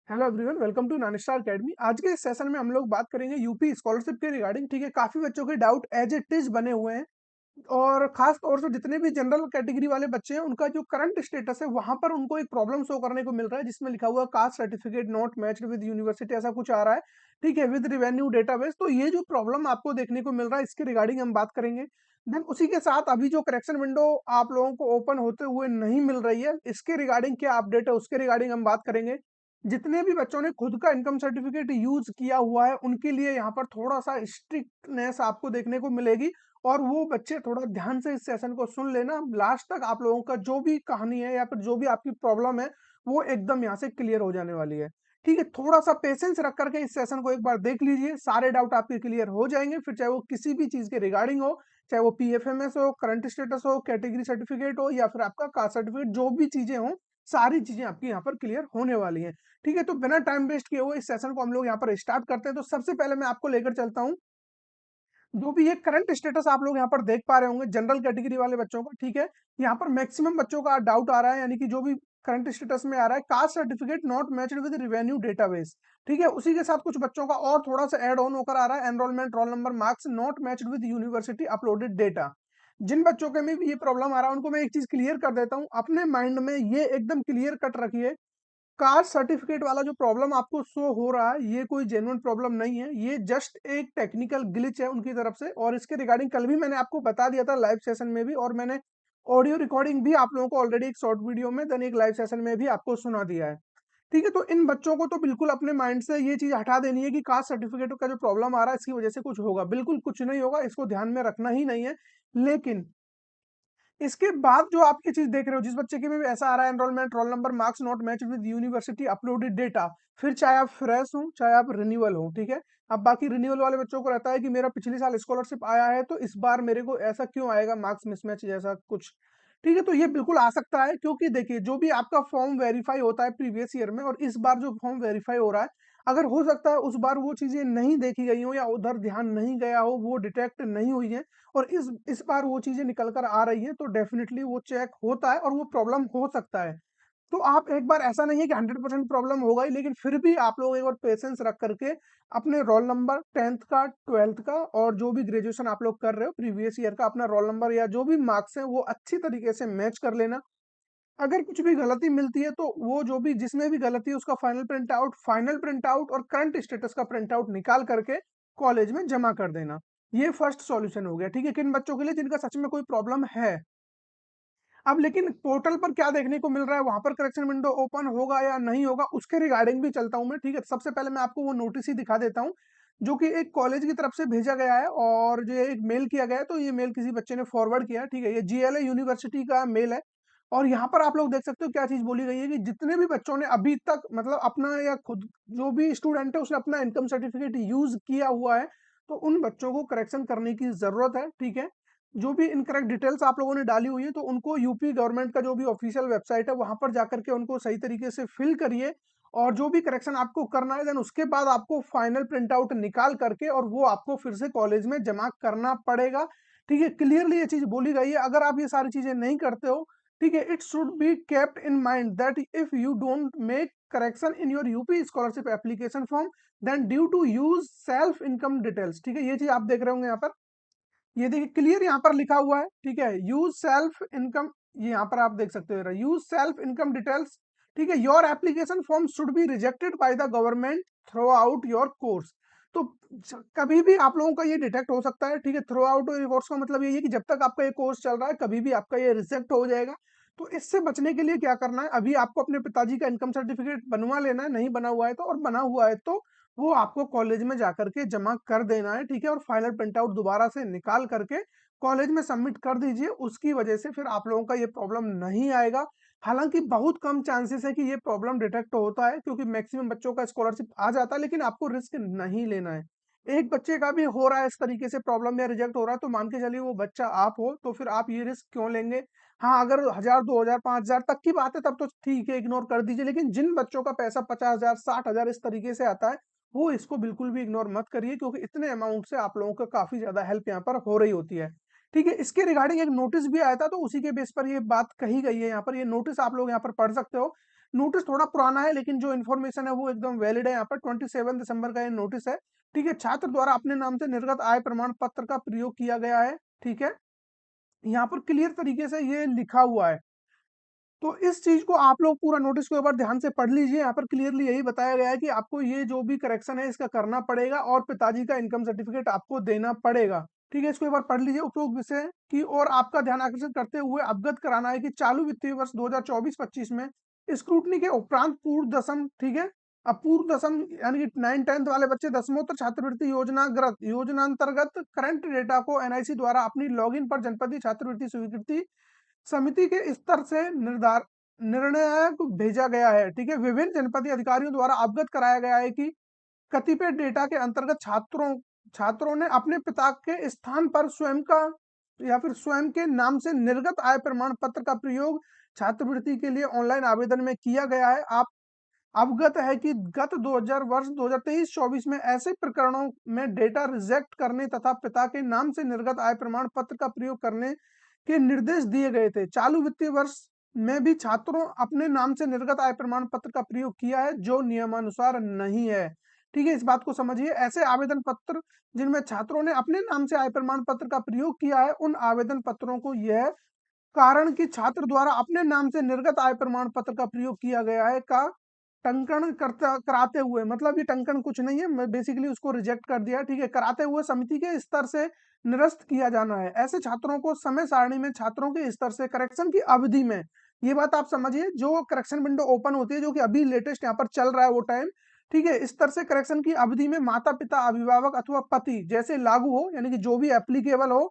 Hello everyone, welcome to नानिस्टार academy. आज के इस सेशन में हम लोग बात करेंगे यूपी स्कॉलरशिप के रिगार्डिंग। ठीक है, काफी बच्चों के डाउट एज इट इज बने हुए हैं और खास तौर से जितने भी जनरल कैटेगरी वाले बच्चे हैं उनका जो करंट स्टेटस है वहां पर उनको एक प्रॉब्लम शो करने को मिल रहा है जिसमें लिखा हुआ caste certificate not matched with university, ऐसा कुछ आ रहा है। ठीक है, विद रिवेन्यू डेटाबेस। तो ये जो प्रॉब्लम आपको देखने को मिल रहा है इसके रिगार्डिंग हम बात करेंगे। देन उसी के साथ अभी जो करेक्शन विंडो आप लोगों को ओपन होते हुए नहीं मिल रही है, इसके रिगार्डिंग क्या अपडेट है उसके रिगार्डिंग हम बात करेंगे। जितने भी बच्चों ने खुद का इनकम सर्टिफिकेट यूज किया हुआ है उनके लिए यहाँ पर थोड़ा सा स्ट्रिक्टनेस आपको देखने को मिलेगी। और वो बच्चे थोड़ा ध्यान से इस सेशन को सुन लेना, लास्ट तक आप लोगों का जो भी कहानी है या फिर जो भी आपकी प्रॉब्लम है वो एकदम यहाँ से क्लियर हो जाने वाली है। ठीक है, थोड़ा सा पेशेंस रख करके इस सेशन को एक बार देख लीजिए, सारे डाउट आपके क्लियर हो जाएंगे। फिर चाहे वो किसी भी चीज के रिगार्डिंग हो, चाहे वो पीएफएमएस हो, करंट स्टेटस हो, कैटेगरी सर्टिफिकेट हो या फिर आपका कास्ट सर्टिफिकेट, जो भी चीजें हो सारी चीजें आपकी यहाँ पर क्लियर होने वाली हैं। ठीक है, तो बिना टाइम वेस्ट किए हुए इस सेशन को हम लोग यहाँ पर स्टार्ट करते हैं। तो सबसे पहले मैं आपको लेकर चलता हूँ जो भी ये करंट स्टेटस आप लोग यहाँ पर देख पा रहे होंगे जनरल कैटेगरी वाले बच्चों का। ठीक है, यहाँ पर मैक्सिमम बच्चों का डाउट आ रहा है, यानी कि जो भी करंट स्टेटस में आ रहा है caste certificate not matched with revenue database. ठीक है, उसी के साथ कुछ बच्चों का और थोड़ा सा ऐड ऑन होकर आ रहा है, enrolment roll number marks not matched with university uploaded data. जिन बच्चों के में भी ये प्रॉब्लम आ रहा है उनको मैं एक चीज क्लियर कर देता हूँ, अपने माइंड में ये एकदम क्लियर कट रखिए। कास्ट सर्टिफिकेट वाला जो प्रॉब्लम आपको शो हो रहा है ये कोई जेन्युइन प्रॉब्लम नहीं है, ये जस्ट एक टेक्निकल ग्लिच है उनकी तरफ से। और इसके रिगार्डिंग कल भी मैंने आपको बता दिया था लाइव सेशन में भी, और मैंने ऑडियो रिकॉर्डिंग भी आप लोगों को ऑलरेडी एक शॉर्ट वीडियो में देन एक लाइव सेशन में भी आपको सुना दिया है। ठीक है, तो इन बच्चों को तो बिल्कुल अपने माइंड से ये चीज हटा देनी है कि कास्ट सर्टिफिकेट का जो प्रॉब्लम आ रहा है इसकी वजह से कुछ होगा। बिल्कुल कुछ नहीं होगा, इसको ध्यान में रखना ही नहीं है। लेकिन इसके बाद जो आप ये चीज देख रहे हो, जिस बच्चे के में भी ऐसा आ रहा है enrolment roll number marks not match with university uploaded data, फिर चाहे आप फ्रेश हो चाहे आप रिन्यूअल हो। ठीक है, अब बाकी रिन्यूअल वाले बच्चों को रहता है कि मेरा पिछले साल स्कॉलरशिप आया है तो इस बार मेरे को ऐसा क्यों आएगा, मार्क्स मिसमैच जैसा कुछ। ठीक है, तो ये बिल्कुल आ सकता है क्योंकि देखिए जो भी आपका फॉर्म वेरीफाई होता है प्रीवियस ईयर में और इस बार जो फॉर्म वेरीफाई हो रहा है, अगर हो सकता है उस बार वो चीजें नहीं देखी गई हो या उधर ध्यान नहीं गया हो, वो डिटेक्ट नहीं हुई है, और इस बार वो चीजें निकल कर आ रही हैं, तो डेफिनेटली वो चेक होता है और वो प्रॉब्लम हो सकता है। तो आप एक बार, ऐसा नहीं है कि 100% प्रॉब्लम होगा ही, लेकिन फिर भी आप लोग एक बार पेशेंस रख करके अपने रोल नंबर 10th का 12th का और जो भी ग्रेजुएशन आप लोग कर रहे हो प्रीवियस ईयर का अपना रोल नंबर या जो भी मार्क्स है वो अच्छी तरीके से मैच कर लेना। अगर कुछ भी गलती मिलती है तो वो जो भी जिसमें भी गलती है उसका फाइनल प्रिंट आउट और करंट स्टेटस का प्रिंट आउट निकाल करके कॉलेज में जमा कर देना। ये फर्स्ट सॉल्यूशन हो गया। ठीक है, किन बच्चों के लिए जिनका सच में कोई प्रॉब्लम है। अब लेकिन पोर्टल पर क्या देखने को मिल रहा है, वहां पर करेक्शन विंडो ओपन होगा या नहीं होगा उसके रिगार्डिंग भी चलता हूं मैं। ठीक है, सबसे पहले मैं आपको वो नोटिस ही दिखा देता हूं जो कि एक कॉलेज की तरफ से भेजा गया है और जो एक मेल किया गया है, तो ये मेल किसी बच्चे ने फॉरवर्ड किया है। ठीक है, ये जीएलए यूनिवर्सिटी का मेल है। और यहाँ पर आप लोग देख सकते हो क्या चीज बोली गई है कि जितने भी बच्चों ने अभी तक मतलब अपना या खुद जो भी स्टूडेंट है उसने अपना इनकम सर्टिफिकेट यूज किया हुआ है, तो उन बच्चों को करेक्शन करने की जरूरत है। ठीक है, जो भी इनकरेक्ट डिटेल्स आप लोगों ने डाली हुई है तो उनको यूपी गवर्नमेंट का जो भी ऑफिशियल वेबसाइट है वहां पर जाकर के उनको सही तरीके से फिल करिए। और जो भी करेक्शन आपको करना है देन उसके बाद आपको फाइनल प्रिंट आउट निकाल करके और वो आपको फिर से कॉलेज में जमा करना पड़ेगा। ठीक है, क्लियरली ये चीज बोली गई है। अगर आप ये सारी चीजें नहीं करते हो, ठीक है, it should be kept in mind that if you don't make correction in your UP scholarship application form then due to use self income details. ठीक है, ये चीज आप देख रहे होंगे यहाँ पर, ये देखिए क्लियर यहाँ पर लिखा हुआ है। ठीक है, यूज सेल्फ इनकम, ये यहाँ पर आप देख सकते हो यूज सेल्फ इनकम डिटेल्स। ठीक है, your application form should be rejected by the government through out your course. तो कभी भी आप लोगों का ये डिटेक्ट हो सकता है। ठीक है, थ्रू आउट योर कोर्स का मतलब ये है कि जब तक आपका ये कोर्स चल रहा है कभी भी आपका ये रिजेक्ट हो जाएगा। तो इससे बचने के लिए क्या करना है, अभी आपको अपने पिताजी का इनकम सर्टिफिकेट बनवा लेना है, नहीं बना हुआ है तो, और बना हुआ है तो वो आपको कॉलेज में जाकर के जमा कर देना है। ठीक है, और फाइनल प्रिंट आउट दोबारा से निकाल करके कॉलेज में सबमिट कर दीजिए, उसकी वजह से फिर आप लोगों का ये प्रॉब्लम नहीं आएगा। हालांकि बहुत कम चांसेस है कि ये प्रॉब्लम डिटेक्ट होता है क्योंकि मैक्सिमम बच्चों का स्कॉलरशिप आ जाता है, लेकिन आपको रिस्क नहीं लेना है। एक बच्चे का भी हो रहा है इस तरीके से प्रॉब्लम या रिजेक्ट हो रहा है तो मान के चलिए वो बच्चा आप हो, तो फिर आप ये रिस्क क्यों लेंगे। हाँ, अगर 1000 2000 5000 तक की बात है तब तो ठीक है, इग्नोर कर दीजिए, लेकिन जिन बच्चों का पैसा 50,000 60,000 इस तरीके से आता है वो इसको बिल्कुल भी इग्नोर मत करिए, क्योंकि इतने अमाउंट से आप लोगों का काफी ज्यादा हेल्प यहाँ पर हो रही होती है। ठीक है, इसके रिगार्डिंग एक नोटिस भी आया था तो उसी के बेस पर ये बात कही गई है। यहाँ पर ये नोटिस आप लोग यहाँ पर पढ़ सकते हो। नोटिस थोड़ा पुराना है लेकिन जो इन्फॉर्मेशन है वो एकदम वैलिड है। यहाँ पर 27 दिसंबर का ये नोटिस है। ठीक है, छात्र द्वारा अपने नाम से निर्गत आय प्रमाण पत्र का प्रयोग किया गया है। ठीक है, यहाँ पर क्लियर तरीके से ये लिखा हुआ है। तो इस चीज को आप लोग पूरा नोटिस को एक बार ध्यान से पढ़ लीजिए। यहाँ पर क्लियरली यही बताया गया है कि आपको ये जो भी करेक्शन है इसका करना पड़ेगा और पिताजी का इनकम सर्टिफिकेट आपको देना पड़ेगा। ठीक है, इसको एक बार पढ़ लीजिए। उपरोक्त विषय की और आपका ध्यान आकर्षित करते हुए अवगत कराना है कि चालू वित्तीय वर्ष 2024-25 में स्क्रूटनी के उपरांत पूर्व दसम, ठीक है, अब पूर्व दसम यानी कि 9th-10th वाले बच्चे दसमोत्तर छात्रवृत्ति योजनांतर्गत करंट डेटा को एनआईसी द्वारा अपनी लॉगिन पर जनपदीय छात्रवृत्ति स्वीकृति समिति के स्तर से निर्णायक भेजा गया है। ठीक है, विभिन्न जनपदीय अधिकारियों द्वारा अवगत कराया गया है कि कतिपय डेटा के अंतर्गत छात्रों ने अपने पिता के स्थान पर स्वयं का या फिर स्वयं के नाम से निर्गत आय प्रमाण पत्र का प्रयोग छात्रवृत्ति के लिए ऑनलाइन आवेदन में किया गया है। आप अवगत है कि गत 2000 वर्ष 2023-24 में ऐसे प्रकरणों में डेटा रिजेक्ट करने तथा पिता के नाम से निर्गत आय प्रमाण पत्र का प्रयोग करने के निर्देश दिए गए थे। चालू वित्तीय वर्ष में भी छात्रों अपने नाम से निर्गत आय प्रमाण पत्र का प्रयोग किया है जो नियमानुसार नहीं है। ठीक है, इस बात को समझिए। ऐसे आवेदन पत्र जिनमें छात्रों ने अपने नाम से आय प्रमाण पत्र का प्रयोग किया है उन आवेदन पत्रों को यह कारण कि छात्र द्वारा अपने नाम से निर्गत आय प्रमाण पत्र का प्रयोग किया गया है का टंकण करता कराते हुए, मतलब ये टंकण कुछ नहीं है, मैं बेसिकली उसको रिजेक्ट कर दिया। ठीक है, कराते हुए समिति के स्तर से निरस्त किया जाना है। ऐसे छात्रों को समय सारणी में छात्रों के स्तर से करेक्शन की अवधि में, ये बात आप समझिए, जो करेक्शन विंडो ओपन होती है जो कि अभी लेटेस्ट यहाँ पर चल रहा है वो टाइम, ठीक है, स्तर से करेक्शन की अवधि में माता पिता अभिभावक अथवा पति जैसे लागू हो, यानी कि जो भी एप्लीकेबल हो,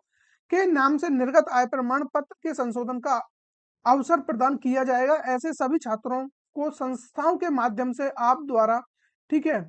के नाम से निर्गत आय प्रमाण पत्र के संशोधन का अवसर प्रदान किया जाएगा। ऐसे सभी छात्रों को संस्थाओं के माध्यम से आप द्वारा, ठीक है,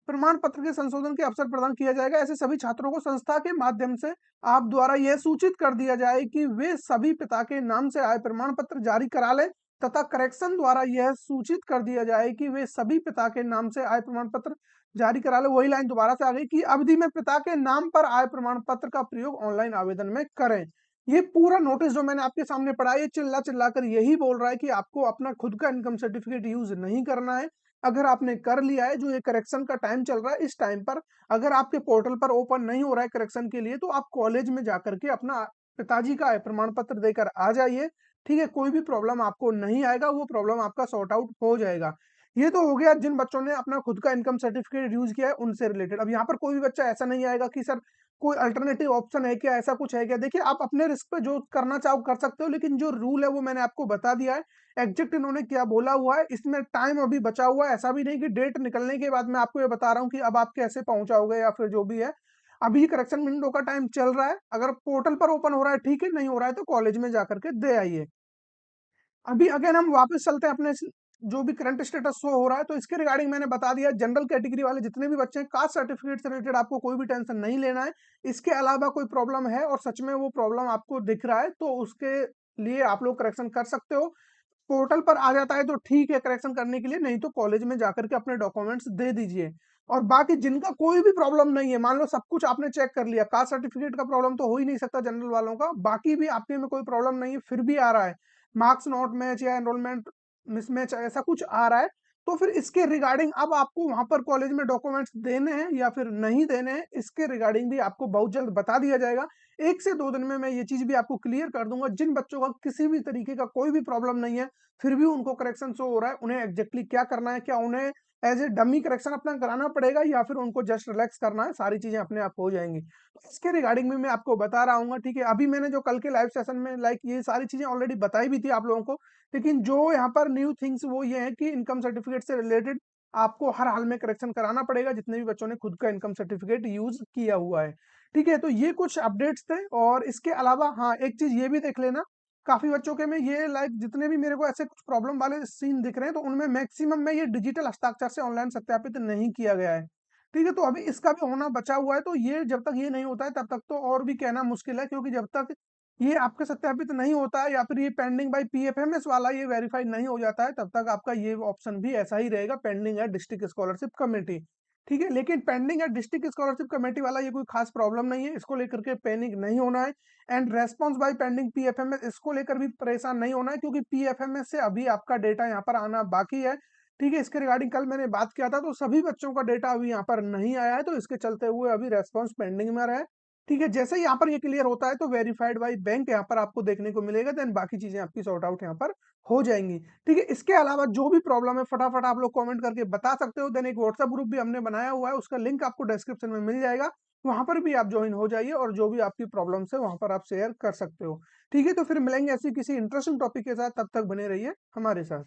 प्रमाण पत्र के संशोधन के अवसर प्रदान किया जाएगा। ऐसे सभी छात्रों को संस्था के माध्यम से आप द्वारा यह सूचित कर दिया जाए कि वे सभी पिता के नाम से आय प्रमाण पत्र जारी करा लें तथा करेक्शन द्वारा यह सूचित कर दिया जाए कि वे सभी पिता के नाम से आय प्रमाण पत्र जारी करा ले। वही लाइन दोबारा से आ गई कि अवधि में पिता के नाम पर आय प्रमाण पत्र का प्रयोग ऑनलाइन आवेदन में करें। ये पूरा नोटिस जो मैंने आपके सामने पढ़ा है, ये चिल्ला चिल्ला कर यही बोल रहा है कि आपको अपना खुद का इनकम सर्टिफिकेट यूज नहीं करना है। अगर आपने कर लिया है, जो ये करेक्शन का टाइम चल रहा है, इस टाइम पर अगर आपके पोर्टल पर ओपन नहीं हो रहा है करेक्शन के लिए, तो आप कॉलेज में जाकर के अपना पिताजी का प्रमाण पत्र देकर आ जाइए। ठीक है, कोई भी प्रॉब्लम आपको नहीं आएगा, वो प्रॉब्लम आपका सॉर्ट आउट हो जाएगा। ये तो हो गया जिन बच्चों ने अपना खुद का इनकम सर्टिफिकेट यूज किया है उनसे रिलेटेड। अब यहाँ पर कोई भी बच्चा ऐसा नहीं आएगा कि सर कोई अल्टरनेटिव ऑप्शन है क्या, ऐसा कुछ है क्या। देखिए, आप अपने रिस्क पे जो करना चाहो कर सकते हो, लेकिन जो रूल है वो मैंने आपको बता दिया है। एग्जैक्ट इन्होंने क्या बोला हुआ है, इसमें टाइम अभी बचा हुआ है। ऐसा भी नहीं कि डेट निकलने के बाद मैं आपको ये बता रहा हूँ कि अब आप कैसे पहुंचाओगे या फिर जो भी है। अभी करेक्शन विंडो का टाइम चल रहा है। अगर पोर्टल पर ओपन हो रहा है ठीक है, नहीं हो रहा है तो कॉलेज में जाकर के दे आइए। अभी अगेन हम वापस चलते हैं अपने जो भी करंट स्टेटस शो हो रहा है, तो इसके रिगार्डिंग मैंने बता दिया। जनरल कैटेगरी वाले जितने भी बच्चे हैं, कास्ट सर्टिफिकेट से रिलेटेड आपको कोई भी टेंशन नहीं लेना है। इसके अलावा कोई प्रॉब्लम है और सच में वो प्रॉब्लम आपको दिख रहा है, तो उसके लिए आप लोग करेक्शन कर सकते हो। पोर्टल पर आ जाता है तो ठीक है करेक्शन करने के लिए, नहीं तो कॉलेज में जाकर के अपने डॉक्यूमेंट्स दे दीजिए। और बाकी जिनका कोई भी प्रॉब्लम नहीं है, मान लो सब कुछ आपने चेक कर लिया, कास्ट सर्टिफिकेट का प्रॉब्लम तो हो ही नहीं सकता जनरल वालों का, बाकी भी आपके में कोई प्रॉब्लम नहीं है, फिर भी आ रहा है मार्क्स नॉट मैच या एनरोलमेंट मिसमैच ऐसा कुछ आ रहा है, तो फिर इसके रिगार्डिंग अब आपको वहां पर कॉलेज में डॉक्यूमेंट्स देने हैं या फिर नहीं देने हैं, इसके रिगार्डिंग भी आपको बहुत जल्द बता दिया जाएगा। 1 से 2 दिन में मैं ये चीज भी आपको क्लियर कर दूंगा। जिन बच्चों का किसी भी तरीके का कोई भी प्रॉब्लम नहीं है, फिर भी उनको करेक्शन शो हो रहा है, उन्हें एग्जैक्टली क्या करना है, क्या उन्हें एज ए डमी करेक्शन अपना कराना पड़ेगा या फिर उनको जस्ट रिलैक्स करना है, सारी चीजें अपने आप हो जाएंगी। तो इसके रिगार्डिंग भी मैं आपको बता रहा हूँ। ठीक है, अभी मैंने जो कल के लाइव सेशन में ये सारी चीजें ऑलरेडी बताई भी थी आप लोगों को, लेकिन जो यहाँ पर न्यू थिंग्स वो ये है कि इनकम सर्टिफिकेट से रिलेटेड आपको हर हाल में करेक्शन कराना पड़ेगा जितने भी बच्चों ने खुद का इनकम सर्टिफिकेट यूज किया हुआ है। ठीक है, तो ये कुछ अपडेट्स थे। और इसके अलावा हाँ, एक चीज ये भी देख लेना, काफी बच्चों के में ये जितने भी मेरे को ऐसे कुछ प्रॉब्लम वाले सीन दिख रहे हैं, तो उनमें मैक्सिमम में ये डिजिटल हस्ताक्षर से ऑनलाइन सत्यापित नहीं किया गया है। ठीक है, तो अभी इसका भी होना बचा हुआ है, तो ये जब तक ये नहीं होता है तब तक तो और भी कहना मुश्किल है, क्योंकि जब तक ये आपका सत्यापित नहीं होता है या फिर ये पेंडिंग बाय पीएफएमएस वाला ये वेरीफाई नहीं हो जाता है, तब तक आपका ये ऑप्शन भी ऐसा ही रहेगा, पेंडिंग है डिस्ट्रिक्ट स्कॉलरशिप कमेटी। ठीक है, लेकिन पेंडिंग है डिस्ट्रिक्ट स्कॉलरशिप कमेटी वाला ये कोई खास प्रॉब्लम नहीं है, इसको लेकर के पैनिक नहीं होना है। And response bye pending PFMS, इसको लेकर भी परेशान नहीं होना है, क्योंकि पीएफएमएस से अभी आपका डेटा यहाँ पर आना बाकी है। ठीक है, इसके रिगार्डिंग कल मैंने बात किया था, तो सभी बच्चों का डेटा अभी यहाँ पर नहीं आया है, तो इसके चलते हुए अभी रेस्पॉन्स पेंडिंग में रहा है। ठीक है, जैसे ही यहाँ पर ये क्लियर होता है तो वेरीफाइड बाय बैंक यहाँ पर आपको देखने को मिलेगा, देन बाकी चीजें आपकी सॉर्ट आउट यहाँ पर हो जाएंगी। ठीक है, इसके अलावा जो भी प्रॉब्लम है फटाफट आप लोग कमेंट करके बता सकते हो। देन एक व्हाट्सएप ग्रुप भी हमने बनाया हुआ है, उसका लिंक आपको डिस्क्रिप्शन में मिल जाएगा, वहां पर भी आप ज्वाइन हो जाइए और जो भी आपकी प्रॉब्लम्स है वहां पर आप शेयर कर सकते हो। ठीक है, तो फिर मिलेंगे ऐसी किसी इंटरेस्टिंग टॉपिक के साथ, तब तक बने रहिए हमारे साथ।